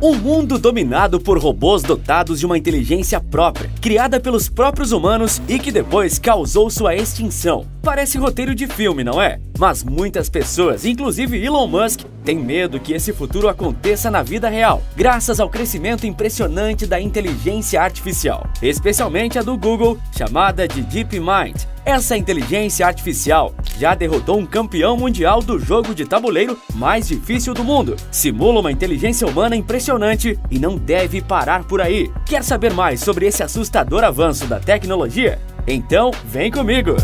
Um mundo dominado por robôs dotados de uma inteligência própria, criada pelos próprios humanos e que depois causou sua extinção. Parece roteiro de filme, não é? Mas muitas pessoas, inclusive Elon Musk, têm medo que esse futuro aconteça na vida real, graças ao crescimento impressionante da inteligência artificial, especialmente a do Google, chamada de DeepMind. Essa inteligência artificial já derrotou um campeão mundial do jogo de tabuleiro mais difícil do mundo. Simula uma inteligência humana impressionante e não deve parar por aí. Quer saber mais sobre esse assustador avanço da tecnologia? Então, vem comigo!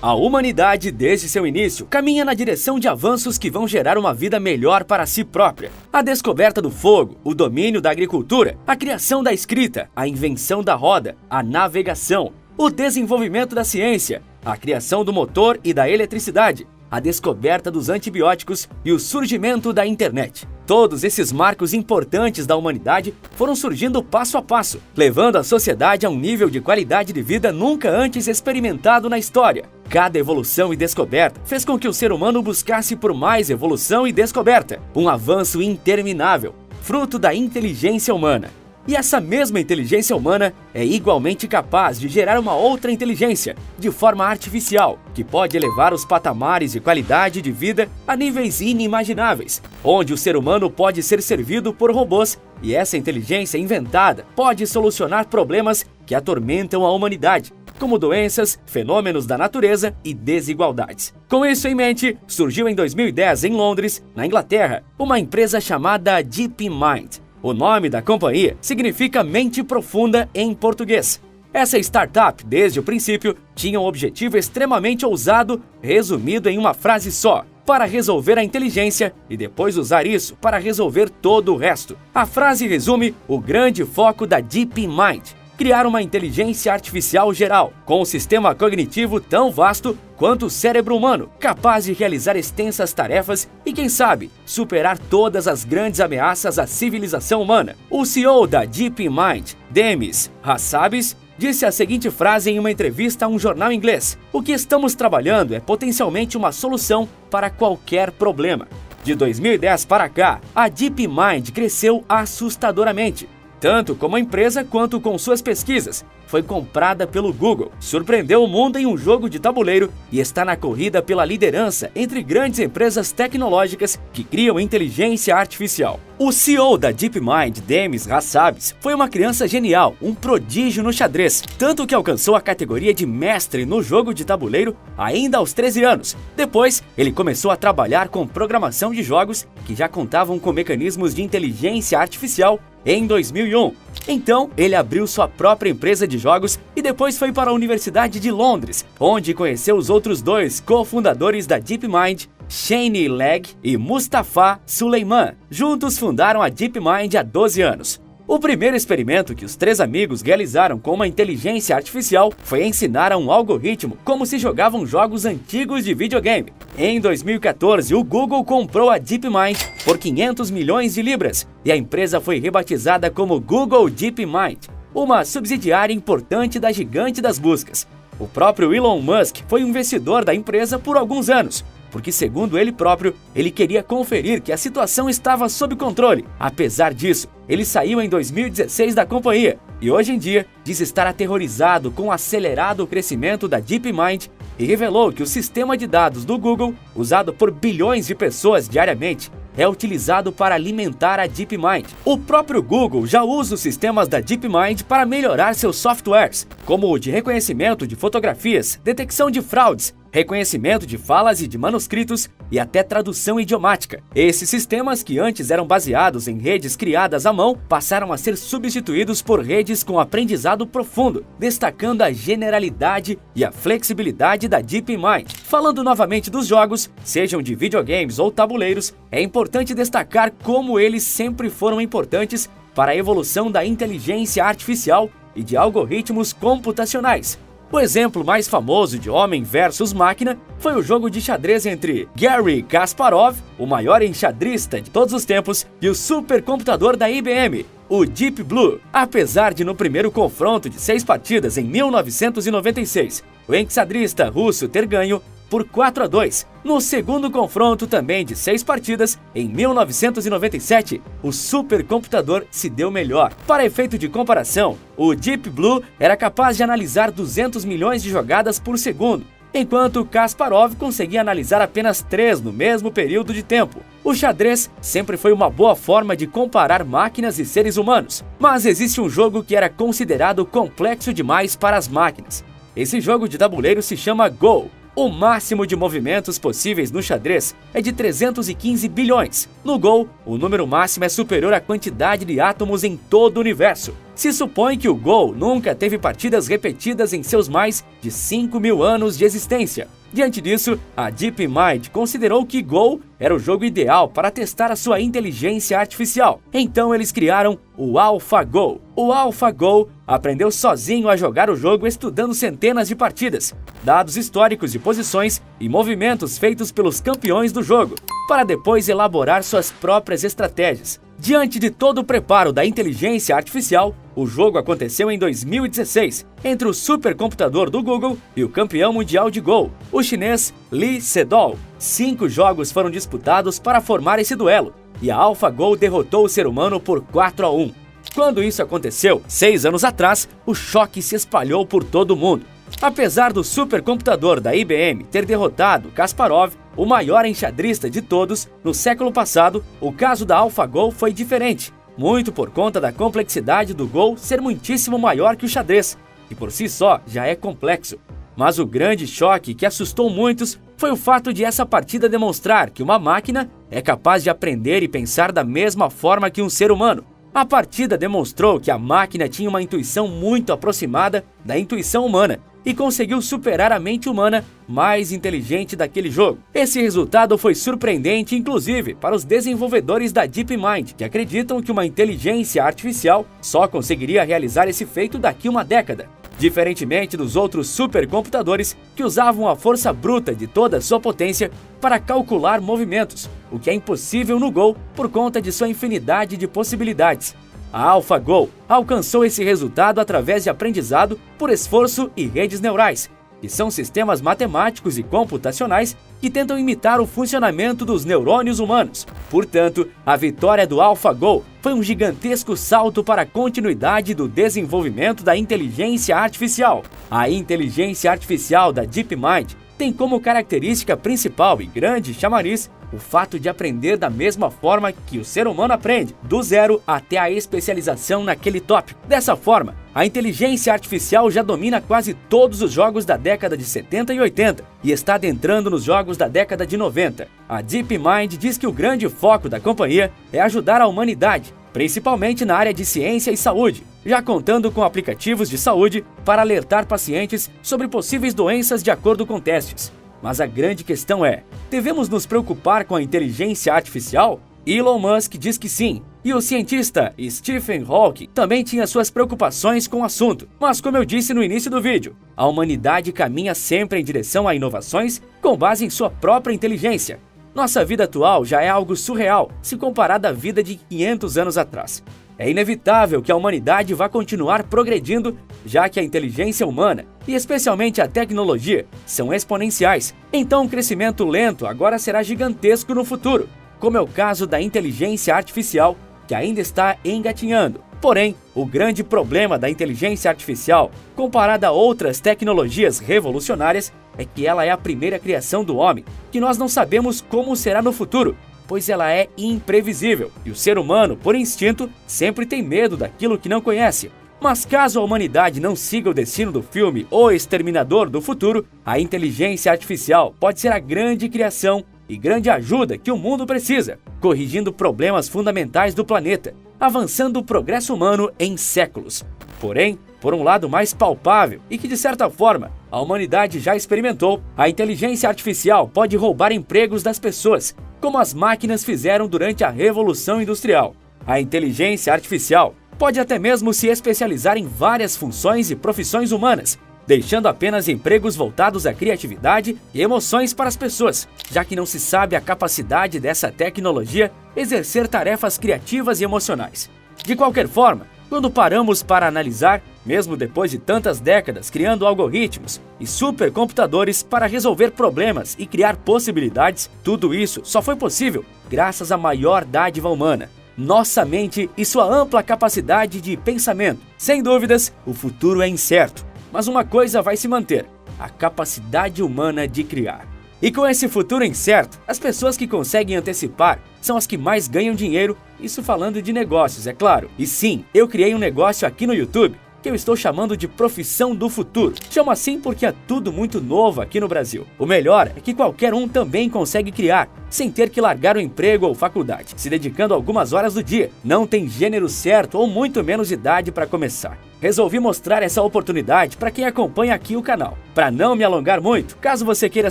A humanidade, desde seu início, caminha na direção de avanços que vão gerar uma vida melhor para si própria. A descoberta do fogo, o domínio da agricultura, a criação da escrita, a invenção da roda, a navegação, o desenvolvimento da ciência, a criação do motor e da eletricidade, a descoberta dos antibióticos e o surgimento da internet. Todos esses marcos importantes da humanidade foram surgindo passo a passo, levando a sociedade a um nível de qualidade de vida nunca antes experimentado na história. Cada evolução e descoberta fez com que o ser humano buscasse por mais evolução e descoberta, um avanço interminável, fruto da inteligência humana. E essa mesma inteligência humana é igualmente capaz de gerar uma outra inteligência, de forma artificial, que pode elevar os patamares de qualidade de vida a níveis inimagináveis, onde o ser humano pode ser servido por robôs e essa inteligência inventada pode solucionar problemas que atormentam a humanidade, como doenças, fenômenos da natureza e desigualdades. Com isso em mente, surgiu em 2010 em Londres, na Inglaterra, uma empresa chamada DeepMind. O nome da companhia significa mente profunda em português. Essa startup, desde o princípio, tinha um objetivo extremamente ousado, resumido em uma frase só: para resolver a inteligência e depois usar isso para resolver todo o resto. A frase resume o grande foco da DeepMind: criar uma inteligência artificial geral, com um sistema cognitivo tão vasto quanto o cérebro humano, capaz de realizar extensas tarefas e, quem sabe, superar todas as grandes ameaças à civilização humana. O CEO da DeepMind, Demis Hassabis, disse a seguinte frase em uma entrevista a um jornal inglês: "O que estamos trabalhando é potencialmente uma solução para qualquer problema." De 2010 para cá, a DeepMind cresceu assustadoramente, tanto como empresa quanto com suas pesquisas. Foi comprada pelo Google, surpreendeu o mundo em um jogo de tabuleiro e está na corrida pela liderança entre grandes empresas tecnológicas que criam inteligência artificial. O CEO da DeepMind, Demis Hassabis, foi uma criança genial, um prodígio no xadrez, tanto que alcançou a categoria de mestre no jogo de tabuleiro ainda aos 13 anos. Depois, ele começou a trabalhar com programação de jogos que já contavam com mecanismos de inteligência artificial em 2001. Então, ele abriu sua própria empresa de jogos e depois foi para a Universidade de Londres, onde conheceu os outros dois cofundadores da DeepMind, Shane Legg e Mustafa Suleyman. Juntos fundaram a DeepMind há 12 anos. O primeiro experimento que os três amigos realizaram com uma inteligência artificial foi ensinar a um algoritmo como se jogavam jogos antigos de videogame. Em 2014, o Google comprou a DeepMind por 500 milhões de libras e a empresa foi rebatizada como Google DeepMind, uma subsidiária importante da gigante das buscas. O próprio Elon Musk foi um investidor da empresa por alguns anos, porque, segundo ele próprio, ele queria conferir que a situação estava sob controle. Apesar disso, ele saiu em 2016 da companhia e hoje em dia diz estar aterrorizado com o acelerado crescimento da DeepMind e revelou que o sistema de dados do Google, usado por bilhões de pessoas diariamente, é utilizado para alimentar a DeepMind. O próprio Google já usa os sistemas da DeepMind para melhorar seus softwares, como o de reconhecimento de fotografias, detecção de fraudes, reconhecimento de falas e de manuscritos e até tradução idiomática. Esses sistemas, que antes eram baseados em redes criadas à mão, passaram a ser substituídos por redes com aprendizado profundo, destacando a generalidade e a flexibilidade da DeepMind. Falando novamente dos jogos, sejam de videogames ou tabuleiros, é importante destacar como eles sempre foram importantes para a evolução da inteligência artificial e de algoritmos computacionais. O exemplo mais famoso de homem versus máquina foi o jogo de xadrez entre Garry Kasparov, o maior enxadrista de todos os tempos, e o supercomputador da IBM, o Deep Blue. Apesar de no primeiro confronto de 6 partidas em 1996, o enxadrista russo ter ganho, por 4-2. No segundo confronto, também de 6 partidas, em 1997, o supercomputador se deu melhor. Para efeito de comparação, o Deep Blue era capaz de analisar 200 milhões de jogadas por segundo, enquanto Kasparov conseguia analisar apenas 3 no mesmo período de tempo. O xadrez sempre foi uma boa forma de comparar máquinas e seres humanos, mas existe um jogo que era considerado complexo demais para as máquinas. Esse jogo de tabuleiro se chama Go. O máximo de movimentos possíveis no xadrez é de 315 bilhões. No Go, o número máximo é superior à quantidade de átomos em todo o universo. Se supõe que o Go nunca teve partidas repetidas em seus mais de 5.000 anos de existência. Diante disso, a DeepMind considerou que Go era o jogo ideal para testar a sua inteligência artificial. Então eles criaram o AlphaGo. O AlphaGo aprendeu sozinho a jogar o jogo estudando centenas de partidas, dados históricos de posições e movimentos feitos pelos campeões do jogo, para depois elaborar suas próprias estratégias. Diante de todo o preparo da inteligência artificial, o jogo aconteceu em 2016, entre o supercomputador do Google e o campeão mundial de Go, o chinês Lee Sedol. 5 jogos foram disputados para formar esse duelo, e a AlphaGo derrotou o ser humano por 4-1. Quando isso aconteceu, 6 anos atrás, o choque se espalhou por todo o mundo. Apesar do supercomputador da IBM ter derrotado Kasparov, o maior enxadrista de todos, no século passado, o caso da AlphaGo foi diferente, muito por conta da complexidade do Go ser muitíssimo maior que o xadrez, e por si só já é complexo. Mas o grande choque que assustou muitos foi o fato de essa partida demonstrar que uma máquina é capaz de aprender e pensar da mesma forma que um ser humano. A partida demonstrou que a máquina tinha uma intuição muito aproximada da intuição humana e conseguiu superar a mente humana mais inteligente daquele jogo. Esse resultado foi surpreendente, inclusive, para os desenvolvedores da DeepMind, que acreditam que uma inteligência artificial só conseguiria realizar esse feito daqui a uma década. Diferentemente dos outros supercomputadores que usavam a força bruta de toda a sua potência para calcular movimentos, o que é impossível no Go por conta de sua infinidade de possibilidades. A AlphaGo alcançou esse resultado através de aprendizado por esforço e redes neurais, que são sistemas matemáticos e computacionais que tentam imitar o funcionamento dos neurônios humanos. Portanto, a vitória do AlphaGo foi um gigantesco salto para a continuidade do desenvolvimento da inteligência artificial. A inteligência artificial da DeepMind tem como característica principal e grande chamariz o fato de aprender da mesma forma que o ser humano aprende, do zero até a especialização naquele tópico. Dessa forma, a inteligência artificial já domina quase todos os jogos da década de 70 e 80 e está adentrando nos jogos da década de 90. A DeepMind diz que o grande foco da companhia é ajudar a humanidade, principalmente na área de ciência e saúde, já contando com aplicativos de saúde para alertar pacientes sobre possíveis doenças de acordo com testes. Mas a grande questão é, devemos nos preocupar com a inteligência artificial? Elon Musk diz que sim, e o cientista Stephen Hawking também tinha suas preocupações com o assunto. Mas como eu disse no início do vídeo, a humanidade caminha sempre em direção a inovações com base em sua própria inteligência. Nossa vida atual já é algo surreal se comparada à vida de 500 anos atrás. É inevitável que a humanidade vá continuar progredindo, já que a inteligência humana, e especialmente a tecnologia, são exponenciais. Então o crescimento lento agora será gigantesco no futuro, como é o caso da inteligência artificial, que ainda está engatinhando. Porém, o grande problema da inteligência artificial, comparada a outras tecnologias revolucionárias, é que ela é a primeira criação do homem, que nós não sabemos como será no futuro, pois ela é imprevisível, e o ser humano, por instinto, sempre tem medo daquilo que não conhece. Mas caso a humanidade não siga o destino do filme O Exterminador do Futuro, a inteligência artificial pode ser a grande criação e grande ajuda que o mundo precisa, corrigindo problemas fundamentais do planeta, avançando o progresso humano em séculos. Porém, por um lado mais palpável e que de certa forma a humanidade já experimentou, a inteligência artificial pode roubar empregos das pessoas, como as máquinas fizeram durante a Revolução Industrial. A inteligência artificial pode até mesmo se especializar em várias funções e profissões humanas, deixando apenas empregos voltados à criatividade e emoções para as pessoas, já que não se sabe a capacidade dessa tecnologia exercer tarefas criativas e emocionais. De qualquer forma, quando paramos para analisar, Mesmo depois de tantas décadas criando algoritmos e supercomputadores para resolver problemas e criar possibilidades, tudo isso só foi possível graças à maior dádiva humana, nossa mente e sua ampla capacidade de pensamento. Sem dúvidas, o futuro é incerto, mas uma coisa vai se manter: a capacidade humana de criar. E com esse futuro incerto, as pessoas que conseguem antecipar são as que mais ganham dinheiro, isso falando de negócios, é claro. E sim, eu criei um negócio aqui no YouTube que eu estou chamando de profissão do futuro. Chamo assim porque é tudo muito novo aqui no Brasil. O melhor é que qualquer um também consegue criar, sem ter que largar o emprego ou faculdade, se dedicando algumas horas do dia. Não tem gênero certo ou muito menos idade para começar. Resolvi mostrar essa oportunidade para quem acompanha aqui o canal. Para não me alongar muito, caso você queira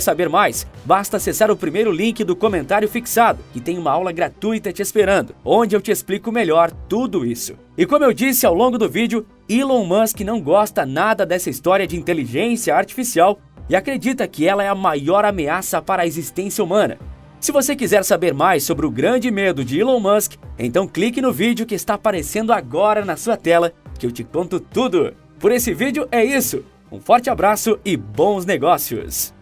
saber mais, basta acessar o primeiro link do comentário fixado, que tem uma aula gratuita te esperando, onde eu te explico melhor tudo isso. E como eu disse ao longo do vídeo, Elon Musk não gosta nada dessa história de inteligência artificial e acredita que ela é a maior ameaça para a existência humana. Se você quiser saber mais sobre o grande medo de Elon Musk, então clique no vídeo que está aparecendo agora na sua tela, que eu te conto tudo. Por esse vídeo é isso. Um forte abraço e bons negócios!